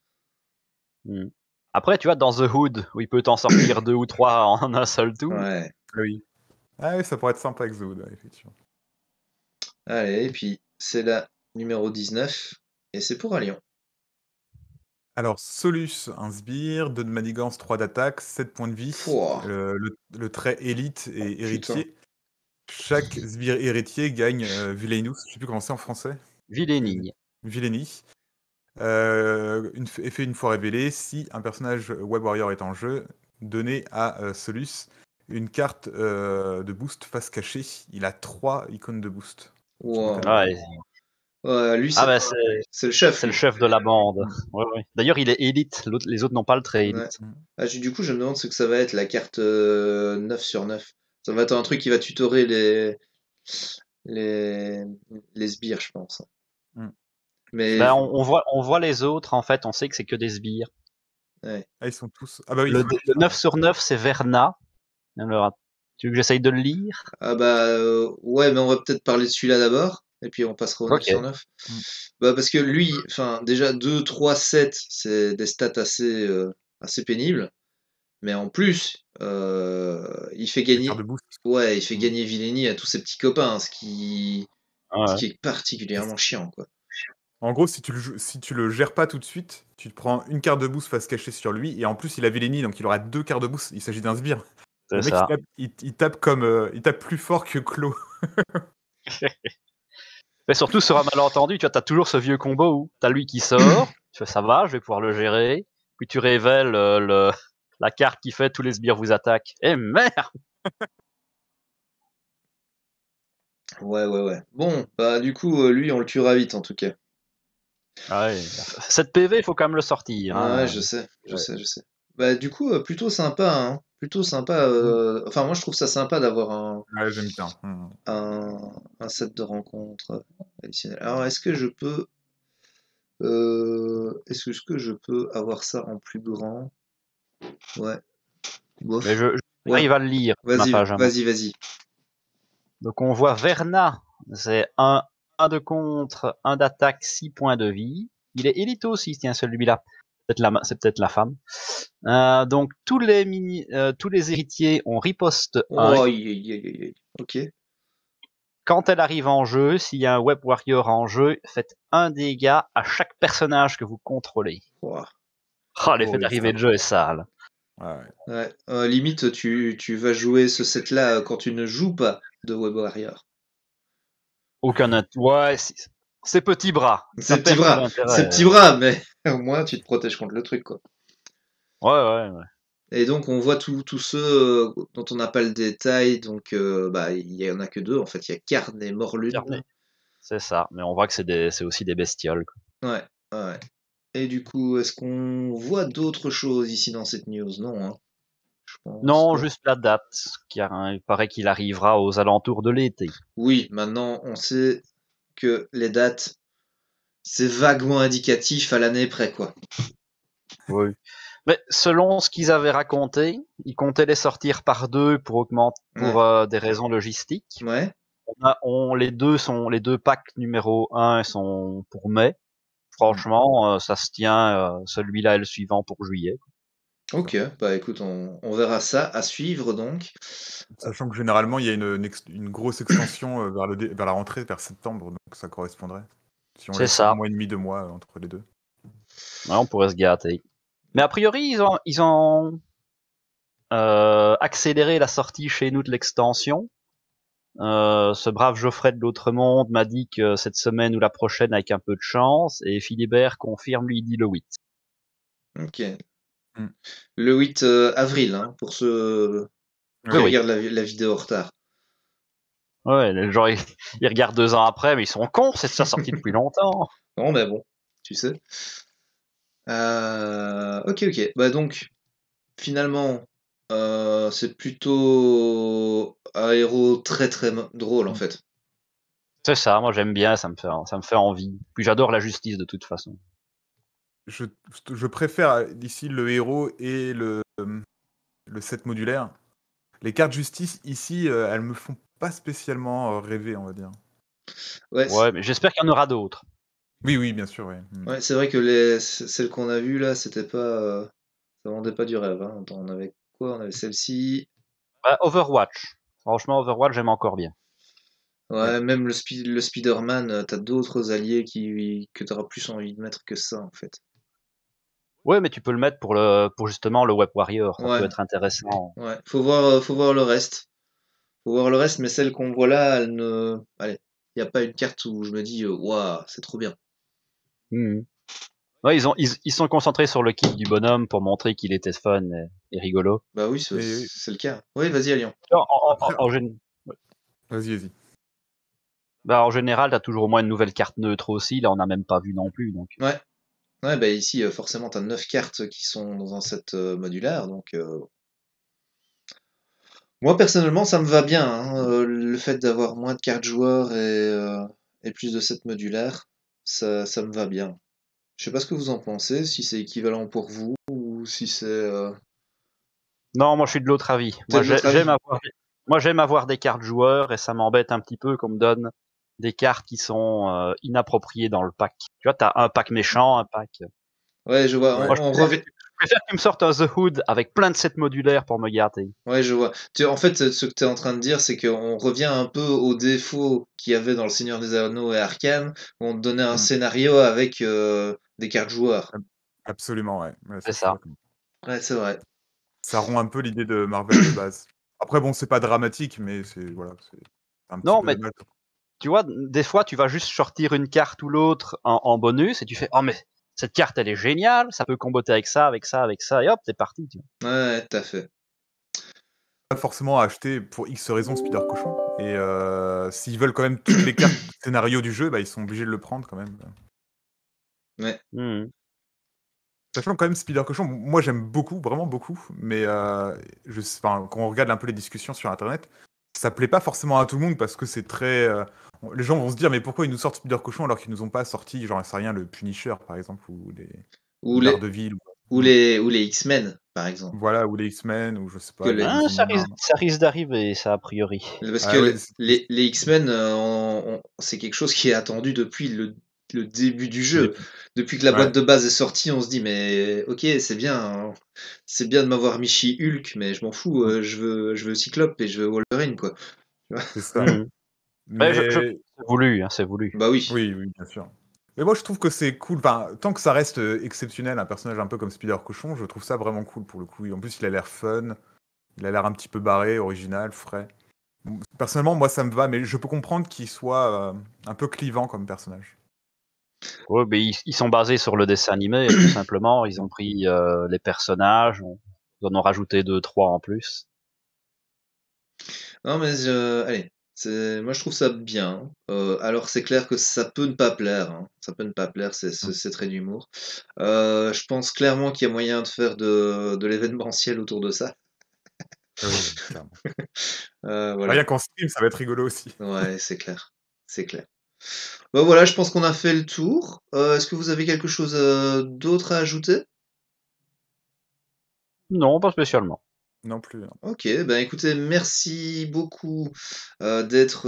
Hmm. Après, tu vois, dans The Hood, où il peut t'en sortir 2 ou 3 en un seul tour. Ouais. Oui. Ah oui, ça pourrait être sympa avec The Hood, ouais, effectivement. Allez, et puis c'est la numéro 19, et c'est pour Allion. Alors, Solus, un sbire, 2 de manigance, 3 d'attaque, 7 points de vie. Pouah. Le trait élite et Putain. héritier. Chaque sbire héritier gagne Villainous, je sais plus comment c'est en français. Vilénie. Vilainie. Effet une fois révélé, si un personnage Web Warrior est en jeu, donnez à Solus une carte de boost face cachée. Il a 3 icônes de boost. Wow. Ouais. Ouais, lui, Ah bah c'est le chef, c'est le lui. chef de la bande. Mm. Ouais, ouais. D'ailleurs, il est élite. Les autres n'ont pas le trait Ouais. élite. Ah, du coup, je me demande ce que ça va être, la carte 9 sur 9. Ça va être un truc qui va tutorer les, les sbires, je pense. Mm. Mais, Bah, on voit les autres, en fait, on sait que c'est que des sbires. ouais. Ah, ils sont tous. Ah bah oui. Le 9 sur 9, c'est Verna. Alors, tu veux que j'essaye de le lire? Ah bah, ouais, mais on va peut-être parler de celui-là d'abord, et puis on passera au 9 Ok. sur 9. Mm. Bah, parce que lui, enfin, déjà 2, 3, 7, c'est des stats assez pénibles. Mais en plus, il fait Les cartes gagner, de boost. ouais, il fait Mm. gagner Villeni à tous ses petits copains, ce Ouais. qui est particulièrement chiant, quoi. En gros, si tu le gères pas tout de suite, tu te prends une carte de boost face cachée sur lui, et en plus il a Villainy, donc il aura 2 cartes de boost. Il s'agit d'un sbire. Le C'est mec, ça. il tape comme, il tape plus fort que Clo. Mais surtout sur un malentendu, tu vois, t'as toujours ce vieux combo où t'as lui qui sort, tu fais ça va, je vais pouvoir le gérer, puis tu révèles la carte qui fait tous les sbires vous attaquent. Eh merde! Ouais, ouais, ouais. Bon, bah du coup, lui, on le tuera vite, en tout cas. Ouais. 7 PV, il faut quand même le sortir. Ouais, Hein. je sais, je Ouais. sais, je sais. Bah du coup, plutôt sympa, hein. Plutôt sympa. Mm. Enfin, moi, je trouve ça sympa d'avoir Ouais, j'aime bien. Mm. un set de rencontres additionnel. Alors, est-ce que je peux avoir ça en plus grand? Ouais. Mais Bof. Ouais. j'arrive à le lire, ma Vas-y, page à moi. vas-y, vas-y. Donc on voit Verna, c'est un de contre, un d'attaque, 6 points de vie. Il est élite aussi, tiens, celui-là. C'est peut-être la femme. Donc tous les héritiers ont riposte 1. Oh, aïe, aïe, aïe, aïe, aïe. Ok. Quand elle arrive en jeu, s'il y a un Web Warrior en jeu, faites un dégât à chaque personnage que vous contrôlez. Ouah. Oh, C'est l'effet horrible d'arrivée ça. de jeu est sale. Ouais. Ouais. Limite, tu vas jouer ce set-là quand tu ne joues pas de Web Warrior. Ouais, c'est petit bras. Ça perd tout C'est l'intérêt. petit bras, mais au moins tu te protèges contre le truc, quoi. Ouais, ouais, ouais. Et donc on voit tous ceux dont on n'a pas le détail, donc bah il y en a que deux en fait, il y a Karn et Morlund. C'est ça. Mais on voit que c'est aussi des bestioles, quoi. Ouais, ouais. Et du coup, est-ce qu'on voit d'autres choses ici dans cette news? Non, hein. Je pense Non, pas. juste la date, car il paraît qu'il arrivera aux alentours de l'été. Oui, maintenant on sait que les dates, c'est vaguement indicatif à l'année près, quoi. Oui. Mais selon ce qu'ils avaient raconté, ils comptaient les sortir par deux pour augmenter, Ouais. pour des raisons logistiques. Ouais. Les deux packs numéro 1 sont pour mai. Franchement, ça se tient, celui-là et le suivant pour juillet. Ok, bah écoute, on verra ça à suivre donc. Sachant que généralement, il y a une grosse extension vers la rentrée, vers septembre, donc ça correspondrait. Si on C'est laisse un ça. mois et demi, 2 mois entre les deux. Ouais, on pourrait se gâter. Mais a priori, ils ont accéléré la sortie chez nous de l'extension. Ce brave Geoffrey de l'autre monde m'a dit que cette semaine ou la prochaine avec un peu de chance, et Philibert confirme, lui il dit le 8. Ok. Mm. Le 8 avril, hein, pour ceux qui Oui, oui. regardent la vidéo en retard. Ouais, les gens ils regardent 2 ans après, mais ils sont cons, c'est ça sorti depuis longtemps. Non, mais bon, tu sais. Ok, ok. Bah donc, finalement, c'est plutôt un héros très très drôle en Mm. fait. C'est ça, moi j'aime bien, ça me fait envie. Puis j'adore la justice de toute façon. je, je préfère ici le héros et le set modulaire. Les cartes justice ici, elles me font pas spécialement rêver, on va dire. Ouais, Ouais, mais j'espère qu'il y en aura d'autres. Oui, bien sûr, oui. ouais, c'est vrai que celles qu'on a vues là, c'était pas, ça vendait pas du rêve. Hein. Attends, on avait quoi? On avait celle-ci. Bah, Overwatch. Franchement, Overwatch, j'aime encore bien. Ouais, même le Spider-Man, t'as d'autres alliés que t'auras plus envie de mettre que ça en fait. Ouais, mais tu peux le mettre pour justement le Web Warrior. Ça Ouais. peut être intéressant. Ouais, faut voir le reste. Faut voir le reste, mais celle qu'on voit là, elle ne. Allez, il n'y a pas une carte où je me dis, waouh, c'est trop bien. Mhm. Ouais, ils sont concentrés sur le kit du bonhomme pour montrer qu'il était fun et rigolo. Bah oui, Et c'est le cas. Oui, vas-y, Alion. après, vas-y. Bah, en général, t'as toujours au moins une nouvelle carte neutre aussi. Là, on n'a même pas vu non plus. Donc, Ouais. Ouais, bah ici, forcément, t'as 9 cartes qui sont dans un set modulaire, donc. Moi, personnellement, ça me va bien, hein, le fait d'avoir moins de cartes joueurs et plus de sets modulaires, ça me va bien. Je sais pas ce que vous en pensez, si c'est équivalent pour vous ou si c'est non, moi, je suis de l'autre avis. peut-être l'autre avis. Moi, j'aime avoir des cartes joueurs et ça m'embête un petit peu qu'on me donne des cartes qui sont inappropriées dans le pack. Tu vois, t'as un pack méchant, un pack. Ouais, je vois. Ouais. Moi, je On préfère, revient. je préfère que tu me sortes un The Hood avec plein de sets modulaires pour me garder. Ouais, je vois. En fait, ce que tu es en train de dire, c'est qu'on revient un peu aux défauts qu'il y avait dans Le Seigneur des Anneaux et Arcane, où on te donnait un Mm. scénario avec des cartes joueurs. Absolument, ouais. C'est Ça, je suis ça. d'accord. Ouais, c'est vrai. Ça rompt un peu l'idée de Marvel de base. Après, bon, c'est pas dramatique, mais c'est voilà, c'est un petit Non, peu mais dommage. tu vois, des fois, tu vas juste sortir une carte ou l'autre en bonus et tu fais, oh, mais cette carte, elle est géniale, ça peut comboter avec ça, avec ça, avec ça, et hop, c'est parti. Tu vois. Ouais, tout à fait. Pas forcément acheter pour X raisons Spider Cochon. Et s'ils veulent quand même toutes les cartes scénario du jeu, bah, ils sont obligés de le prendre quand même. Ouais. Mhm. Sachant que quand même Spider Cochon, moi j'aime beaucoup, vraiment beaucoup, mais quand on regarde un peu les discussions sur internet, ça plaît pas forcément à tout le monde parce que c'est très. Les gens vont se dire, mais pourquoi ils nous sortent Spider Cochon alors qu'ils nous ont pas sorti, genre, c'est rien, le Punisher par exemple, Ou ou les, Daredevil, ou les X-Men, par exemple. voilà, ou les X-Men, ou je sais Que pas, les- les Inhumains. Ça risque d'arriver, ça, a priori. Parce que Ah ouais, les X-Men, c'est quelque chose qui est attendu depuis le début du jeu. Depuis que la boîte ouais, de base est sortie, on se dit, mais ok, c'est bien, hein. C'est bien de m'avoir mis She-Hulk, mais je m'en fous, je veux Cyclope et je veux Wolverine, quoi. c'est ça. Mhm. Ouais, Mais c'est voulu, hein, c'est voulu. Bah oui. oui, bien sûr. Mais moi, je trouve que c'est cool. Enfin, tant que ça reste exceptionnel, un personnage un peu comme Spider Cochon, je trouve ça vraiment cool pour le coup. Et en plus, il a l'air fun, il a l'air un petit peu barré, original, frais. Bon, personnellement, moi, ça me va, mais je peux comprendre qu'il soit un peu clivant comme personnage. Ouais, mais ils sont basés sur le dessin animé, tout simplement. Ils ont pris les personnages, ils en ont rajouté 2, 3 en plus. Non, mais allez, moi je trouve ça bien. Alors c'est clair que ça peut ne pas plaire, hein. Ça peut ne pas plaire, c'est très d'humour. Je pense clairement qu'il y a moyen de faire de l'événementiel autour de ça. Oui, clairement. Voilà. Rien qu'en stream, ça va être rigolo aussi. Ouais, c'est clair. C'est clair. Bon voilà, je pense qu'on a fait le tour. Est-ce que vous avez quelque chose d'autre à ajouter? Non, pas spécialement. Non plus. Hein. Ok, ben écoutez, merci beaucoup d'être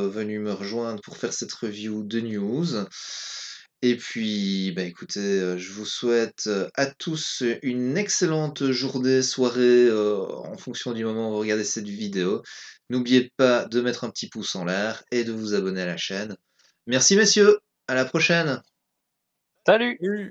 venu me rejoindre pour faire cette review de news. Et puis, ben écoutez, je vous souhaite à tous une excellente journée, soirée, en fonction du moment où vous regardez cette vidéo. N'oubliez pas de mettre un petit pouce en l'air et de vous abonner à la chaîne. Merci messieurs, à la prochaine. Salut! Oui.